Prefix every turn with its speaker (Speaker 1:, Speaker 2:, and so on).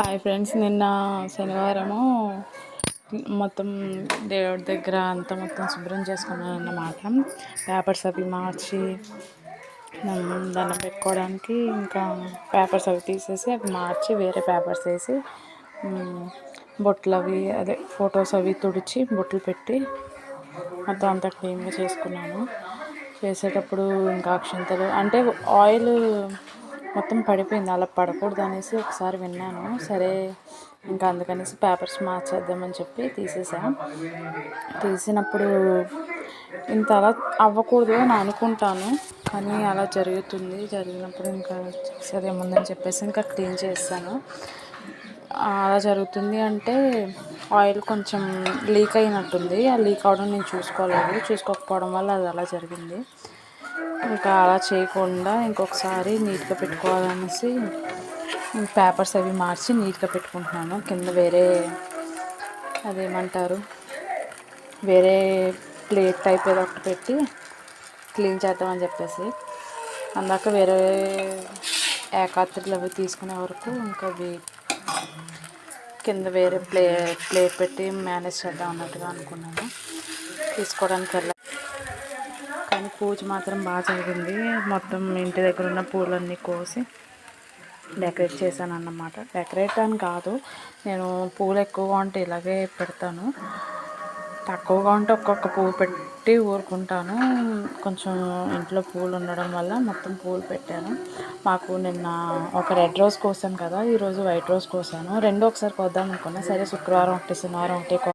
Speaker 1: Hi friends, నిన్న శనివారము మొత్తం దేవుడి దగ్గర అంతా మొత్తం శుభ్రం చేసుకున్నాను అన్నమాట. పేపర్స్ అవి మార్చి దండం పెట్టుకోవడానికి ఇంకా పేపర్స్ అవి తీసేసి అవి మార్చి వేరే పేపర్స్ వేసి బొట్లు అవి అదే ఫొటోస్ అవి తుడిచి బొట్లు పెట్టి మొత్తం అంతా క్లీన్గా చేసుకున్నాను. చేసేటప్పుడు ఇంకా అక్షంతలు అంటే ఆయిల్ మొత్తం పడిపోయింది, అలా పడకూడదు అనేసి ఒకసారి విన్నాను. సరే ఇంకా అందుకనేసి పేపర్స్ మార్చేద్దామని చెప్పి తీసినప్పుడు ఇంత అలా అవ్వకూడదు అని అనుకుంటాను, కానీ అలా జరిగినప్పుడు ఇంకా చేసేదేముందని చెప్పేసి ఇంకా క్లీన్ చేస్తాను. అలా జరుగుతుంది అంటే ఆయిల్ కొంచెం లీక్ అయినట్టుంది. ఆ లీక్ అవడం నేను చూసుకోకపోవడం వల్ల అది అలా జరిగింది. ఇంకా అలా చేయకుండా ఇంకొకసారి నీట్గా పెట్టుకోవాలనేసి పేపర్స్ అవి మార్చి నీట్గా పెట్టుకుంటున్నాను. కింద అదేమంటారు వేరే ప్లేట్ టైప్ ఏదో ఒకటి పెట్టి క్లీన్ చేద్దామని చెప్పేసి అందాక వేరే ఏకాత్రులు అవి తీసుకునే వరకు ఇంకా అవి కింద వేరే ప్లేట్ పెట్టి మేనేజ్ చేద్దాం అన్నట్టుగా అనుకున్నాను. తీసుకోవడానికి వెళ్ళాను, కానీ పూజ మాత్రం బాగా జరిగింది. మొత్తం ఇంటి దగ్గర ఉన్న పూలన్నీ కోసి డెకరేట్ చేశాను అన్నమాట. డెకరేట్ అని కాదు, నేను పూలు ఎక్కువగా ఉంటే ఇలాగే పెడతాను, తక్కువగా ఉంటే ఒక్కొక్క పువ్వు పెట్టి ఊరుకుంటాను. కొంచెం ఇంట్లో పూలు ఉండడం వల్ల మొత్తం పూలు పెట్టాను. మాకు నిన్న ఒక రెడ్ రోజ్ కోసాను కదా, ఈరోజు వైట్ రోజ్ కోసాను. రెండు ఒకసారి కోద్దాం అనుకున్నా. సరే శుక్రవారం ఒకటి శనివారం ఒకటి